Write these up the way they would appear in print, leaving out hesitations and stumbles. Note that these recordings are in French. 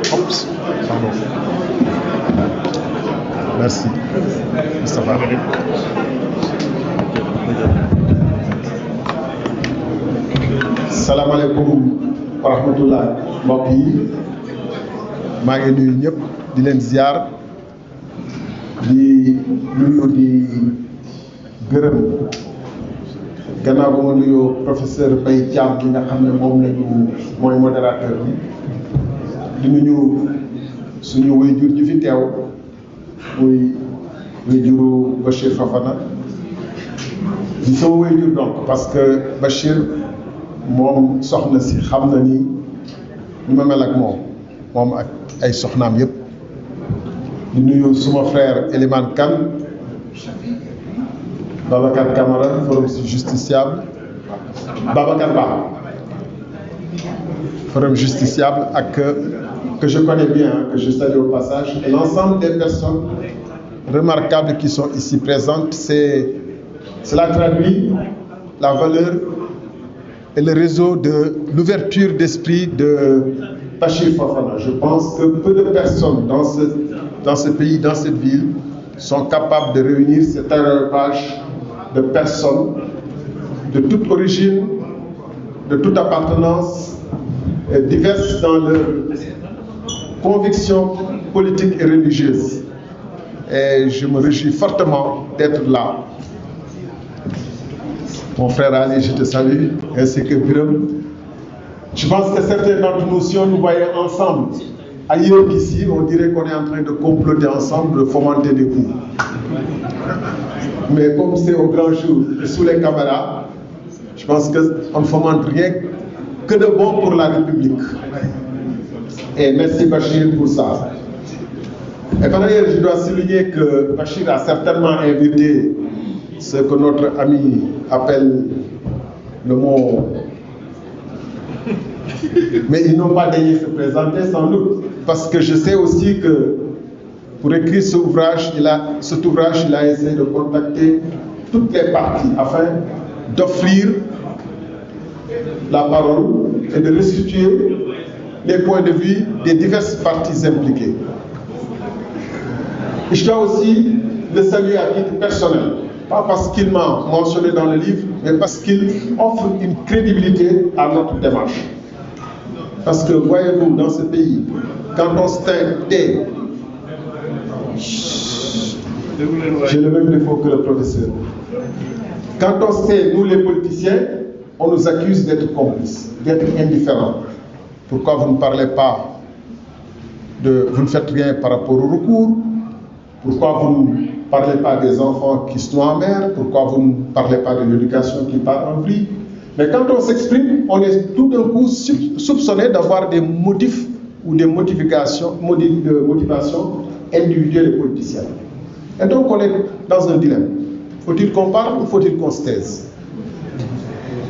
Oups, pardon. Merci. Moustapha. Salam alaikum wa rahmatullah mbokk yi maa ngi nuyu ñëpp di leen ziar di nuyu di gërëm gannaaw ba ma nuyoo professeur Mbaye Thiam bi nga xam ne moom lañu mooy modérateur bi di nuyu suñu waajur ji fi teew muy waajuru Bachir Fofana di sama waajur donc parce que Bachir moom soxna si xam na ni ma mel ak moom ak ay soxnaam yëpp di nuyu suma frère Elimane Kane Babacar Camara forum justiciable Babacar Ba forum justiciable ak que je connais bien, que je salue au passage, et l'ensemble des personnes remarquables qui sont ici présentes. Cela traduit la valeur et le réseau de l'ouverture d'esprit de Bachir Fofana. Je pense que peu de personnes dans ce pays, dans cette ville, sont capables de réunir cet aréopage de personnes de toute origine, de toute appartenance, diverses dans leur convictions politiques et religieuses. Et je me réjouis fortement d'être là. Mon frère Ali, je te salue, ainsi que Biram. Je pense que certains d'entre nous, si on nous voyait ensemble, ailleurs qu'ici, on dirait qu'on est en train de comploter ensemble, de fomenter des coups. Mais comme c'est au grand jour, sous les caméras, je pense qu'on ne fomente rien que de bon pour la République. Et merci Bachir pour ça. Et par ailleurs, je dois souligner que Bachir a certainement invité ce que notre ami appelle le mot. Mais ils n'ont pas daigné se présenter sans doute. Parce que je sais aussi que pour écrire cet ouvrage, il a essayé de contacter toutes les parties afin d'offrir la parole et de restituer les points de vue des diverses parties impliquées. Je dois aussi le saluer à titre personnel, pas parce qu'il m'a mentionné dans le livre, mais parce qu'il offre une crédibilité à notre démarche. Parce que, voyez-vous, dans ce pays, quand on se tait, j'ai le même défaut que le professeur. Quand on se tait, nous les politiciens, on nous accuse d'être complices, d'être indifférents. Pourquoi vous ne parlez pas vous ne faites rien par rapport au recours? Pourquoi vous ne parlez pas des enfants qui se noient en mer? Pourquoi vous ne parlez pas de l'éducation qui part en vrille? Mais quand on s'exprime, on est tout d'un coup soupçonné d'avoir des motifs ou des motivations individuelles et politiciennes. Et donc on est dans un dilemme. Faut-il qu'on parle ou faut-il qu'on se taise?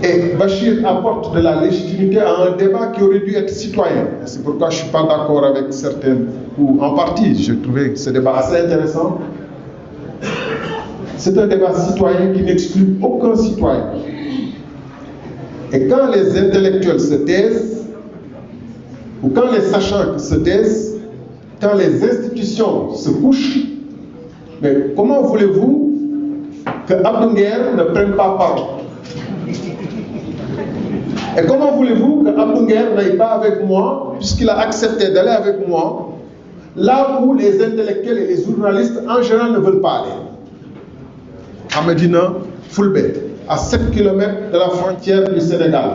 Et Bachir apporte de la légitimité à un débat qui aurait dû être citoyen. C'est pourquoi je ne suis pas d'accord avec certains, ou en partie, je trouvais ce débat assez intéressant. C'est un débat citoyen qui n'exclut aucun citoyen. Et quand les intellectuels se taisent, ou quand les sachants se taisent, quand les institutions se couchent, mais comment voulez-vous que Abdou Nguer ne prenne pas parole? Et comment voulez-vous que Abdou Nguer n'aille pas avec moi, puisqu'il a accepté d'aller avec moi, là où les intellectuels et les journalistes en général ne veulent pas aller? À Medina, Fulbe, à 7 km de la frontière du Sénégal.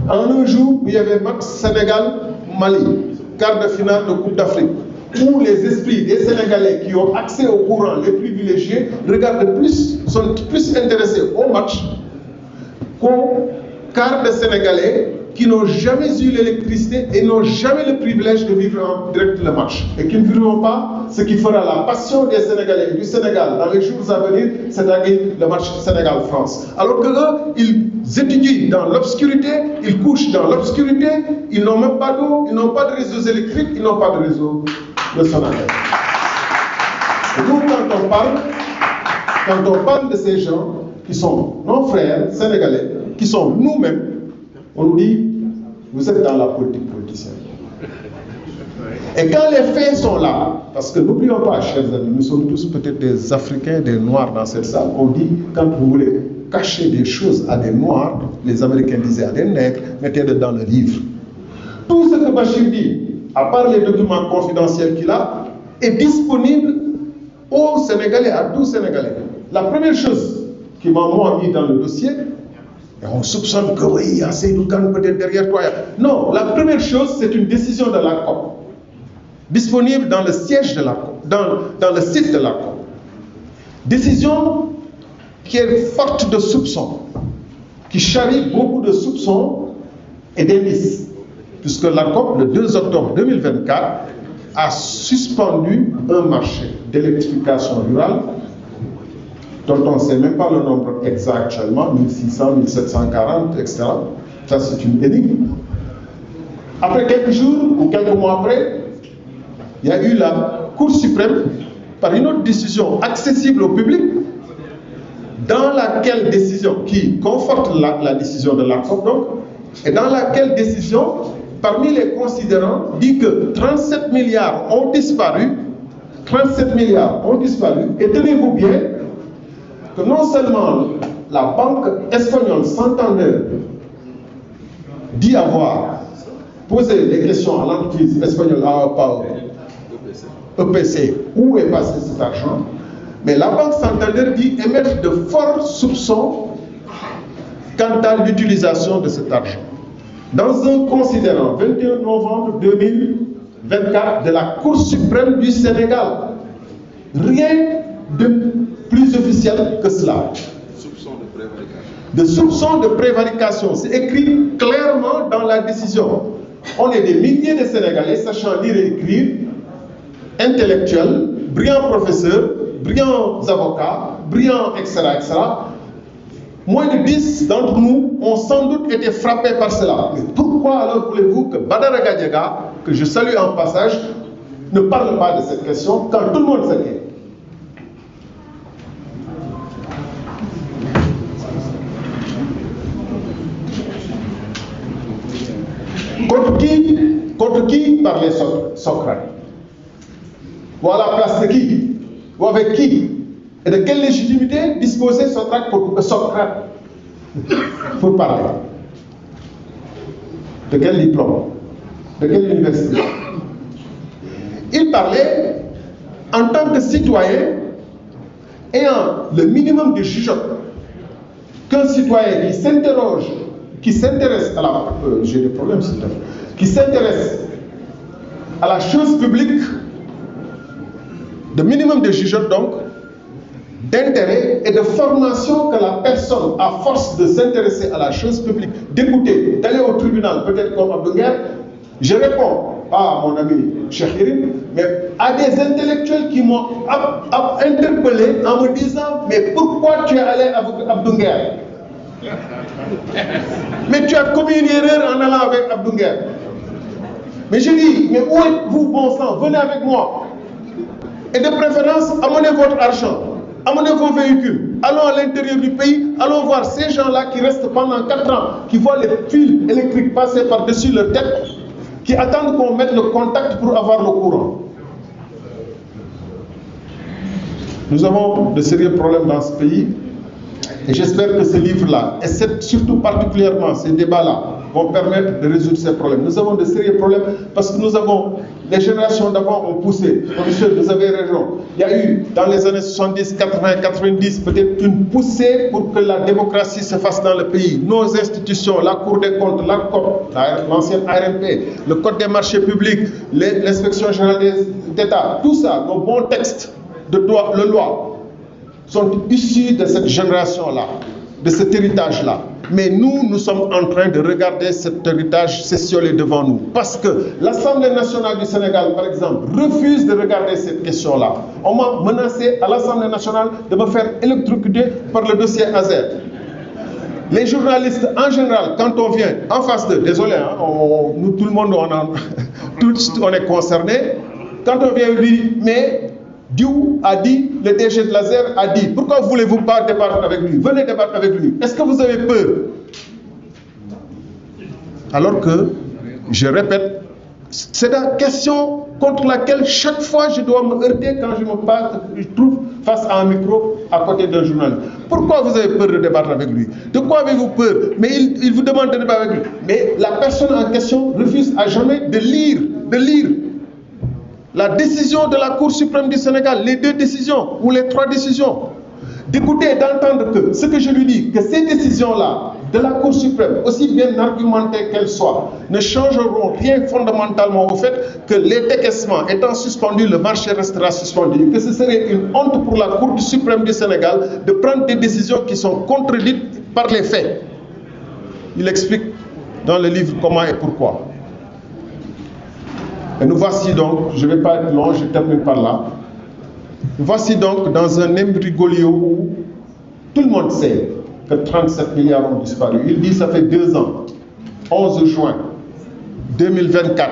En un jour où il y avait match Sénégal-Mali, quart de finale de Coupe d'Afrique, où les esprits des Sénégalais qui ont accès au courant, les privilégiés, sont plus intéressés au match qu'au quart de Sénégalais qui n'ont jamais eu l'électricité et n'ont jamais le privilège de vivre en direct le match et qui ne vivront pas ce qui fera la passion des Sénégalais du Sénégal dans les jours à venir, c'est-à-dire le match Sénégal-France. Alors que eux, ils étudient dans l'obscurité, ils couchent dans l'obscurité, ils n'ont même pas d'eau, ils n'ont pas de réseaux électriques, ils n'ont pas de réseau de sonnerie. Et nous, quand on parle de ces gens qui sont nos frères sénégalais, qui sont nous-mêmes, on nous dit, vous êtes dans la politique politicienne. Et quand les faits sont là, parce que n'oublions pas, chers amis, nous sommes tous peut-être des Africains, des Noirs dans cette salle, on dit, quand vous voulez cacher des choses à des Noirs, les Américains disaient à des Nègres, mettez-le dans le livre. Tout ce que Bachir dit, à part les documents confidentiels qu'il a, est disponible aux Sénégalais, à tous Sénégalais. La première chose qui m'a mis dans le dossier, et on soupçonne que oui, il y a Seydou Kane peut-être derrière toi. Non, la première chose, c'est une décision de l'ARCOP, disponible dans le siège de l'ARCOP, dans le site de l'ARCOP. Décision qui est forte de soupçons, qui charrie beaucoup de soupçons et d'indices, puisque l'ARCOP, le 2 octobre 2024, a suspendu un marché d'électrification rurale dont on ne sait même pas le nombre exact actuellement, 1600, 1740, etc. Ça, c'est une énigme. Après quelques jours ou quelques mois après, il y a eu la Cour suprême, par une autre décision accessible au public, dans laquelle décision, qui conforte la décision de l'ARCOP, donc, et dans laquelle décision, parmi les considérants, dit que 37 milliards ont disparu, 37 milliards ont disparu, et tenez-vous bien, que non seulement la banque espagnole Santander dit avoir posé des questions à l'entreprise espagnole EPC, où est passé cet argent, mais la banque Santander dit émettre de forts soupçons quant à l'utilisation de cet argent. Dans un considérant 21 novembre 2024 de la Cour suprême du Sénégal, rien de plus officiel que cela. De soupçons de prévarication. C'est écrit clairement dans la décision. On est des milliers de Sénégalais sachant lire et écrire, intellectuels, brillants professeurs, brillants avocats, brillants, etc., etc. Moins de 10 d'entre nous ont sans doute été frappés par cela. Mais pourquoi alors voulez-vous que Badara Gadiaga, que je salue en passage, ne parle pas de cette question quand tout le monde sait? Contre qui parlait Socrate? Ou à la place de qui? Ou avec qui? Et de quelle légitimité disposait Socrate pour parler? De quel diplôme? De quelle université? Il parlait en tant que citoyen ayant le minimum de jugeote qu'un citoyen qui s'interroge, qui s'intéresse à la... j'ai des problèmes, s'il te plaît. Qui s'intéresse à la chose publique, de minimum de jugeote donc, d'intérêt et de formation que la personne, à force de s'intéresser à la chose publique, d'écouter, d'aller au tribunal, peut-être comme Abdouguer, je réponds, pas à mon ami Cheikh Yérim, mais à des intellectuels qui m'ont interpellé en me disant, mais pourquoi tu es allé avec Abdouguer? Mais tu as commis une erreur en allant avec Abdouguer. Mais je dis, mais où êtes-vous, bon sang? Venez avec moi. Et de préférence, amenez votre argent, amenez vos véhicules, allons à l'intérieur du pays, allons voir ces gens-là qui restent pendant 4 ans, qui voient les fils électriques passer par-dessus leur tête, qui attendent qu'on mette le contact pour avoir le courant. Nous avons de sérieux problèmes dans ce pays, et j'espère que ce livre-là, et surtout particulièrement ces débats-là, vont permettre de résoudre ces problèmes. Nous avons de sérieux problèmes parce que nous avons, les générations d'avant ont poussé. Monsieur, vous avez raison. Il y a eu, dans les années 70, 80, 90, peut-être une poussée pour que la démocratie se fasse dans le pays. Nos institutions, la Cour des comptes, l'ARCOP, l'ancienne ARMP, le Code des marchés publics, l'inspection générale d'État, tout ça, nos bons textes de loi, sont issus de cette génération-là, de cet héritage-là. Mais nous sommes en train de regarder cet héritage s'étioler devant nous. Parce que l'Assemblée nationale du Sénégal, par exemple, refuse de regarder cette question-là. On m'a menacé à l'Assemblée nationale de me faire électrocuter par le dossier Azer. Les journalistes, en général, quand on vient en face d'eux, désolé, hein, nous, tout le monde, on est concerné. Quand on vient lui, mais Dieu a dit, le DG de l'Azer a dit, pourquoi voulez-vous pas débattre avec lui? Venez débattre avec lui. Est-ce que vous avez peur? Alors que, je répète, C'est la question contre laquelle chaque fois je dois me heurter quand je trouve face à un micro à côté d'un journaliste. Pourquoi vous avez peur de débattre avec lui? De quoi avez-vous peur? Mais il vous demande de débattre avec lui. Mais la personne en question refuse à jamais de lire la décision de la Cour suprême du Sénégal, les 2 décisions ou les 3 décisions. D'écouter et d'entendre que ce que je lui dis, que ces décisions-là de la Cour suprême, aussi bien argumentées qu'elles soient, ne changeront rien fondamentalement au fait que les décaissements étant suspendus, le marché restera suspendu, que ce serait une honte pour la Cour suprême du Sénégal de prendre des décisions qui sont contredites par les faits. Il explique dans le livre comment et pourquoi. Et nous voici donc, je ne vais pas être long, je termine par là. Nous voici donc dans un imbroglio où tout le monde sait que 37 milliards ont disparu. Il dit ça fait 2 ans, 11 juin 2024,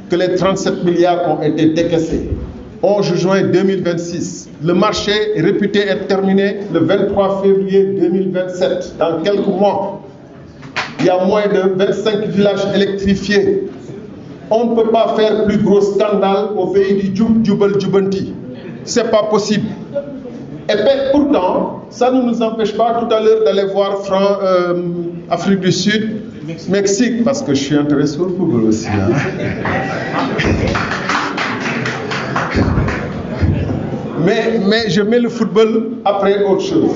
que les 37 milliards ont été décaissés. 11 juin 2026, le marché est réputé être terminé le 23 février 2027, dans quelques mois. Il y a moins de 25 villages électrifiés. On ne peut pas faire plus gros scandale au pays du Djoubal Djoubanti. Ce n'est pas possible. Et pourtant, ça ne nous empêche pas tout à l'heure d'aller voir Afrique du Sud, Mexique, parce que je suis intéressé au football aussi. Hein. mais je mets le football après autre chose.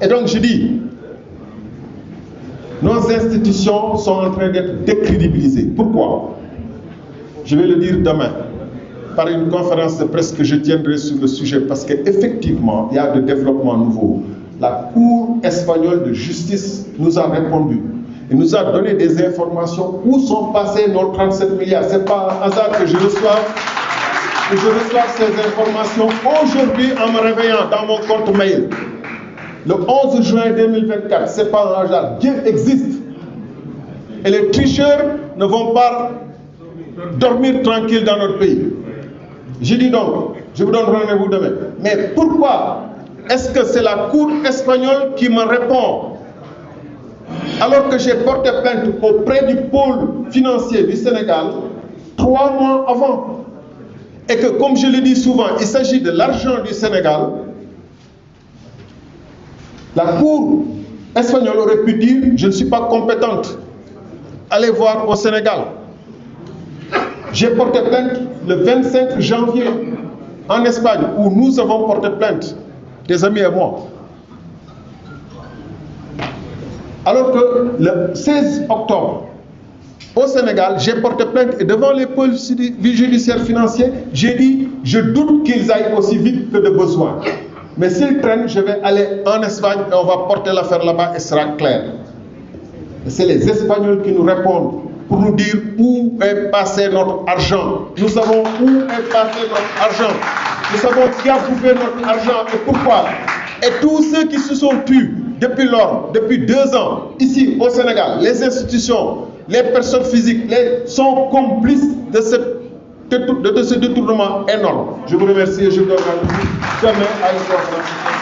Et donc je dis, nos institutions sont en train d'être décrédibilisées. Pourquoi? Je vais le dire demain, par une conférence de presse que je tiendrai sur le sujet, parce qu'effectivement, il y a des développements nouveaux. La Cour espagnole de justice nous a répondu. Il nous a donné des informations où sont passés nos 37 milliards. Ce n'est pas un hasard que je reçois ces informations aujourd'hui en me réveillant dans mon compte mail. Le 11 juin 2024, ce n'est pas un hasard. Dieu existe. Et les tricheurs ne vont pas dormir tranquille dans notre pays. Je dis donc, je vous donne rendez-vous demain. Mais pourquoi est-ce que c'est la Cour espagnole qui me répond alors que j'ai porté plainte auprès du pôle financier du Sénégal 3 mois avant? Et que, comme je le dis souvent, il s'agit de l'argent du Sénégal. La Cour espagnole aurait pu dire « je ne suis pas compétente, allez voir au Sénégal ». J'ai porté plainte le 25 janvier en Espagne, où nous avons porté plainte, des amis et moi. Alors que le 16 octobre, au Sénégal, j'ai porté plainte et devant les pôles judiciaires financiers, j'ai dit « je doute qu'ils aillent aussi vite que de besoin. Mais s'ils traînent, je vais aller en Espagne et on va porter l'affaire là-bas et ce sera clair. » C'est les Espagnols qui nous répondent pour nous dire où est passé notre argent. Nous savons où est passé notre argent. Nous savons qui a bouffé notre argent et pourquoi. Et tous ceux qui se sont tus depuis lors, depuis 2 ans, ici au Sénégal, les institutions, les personnes physiques, sont complices de ce détournement énorme. Je vous remercie et je vous donne rendez-vous demain à une conférence.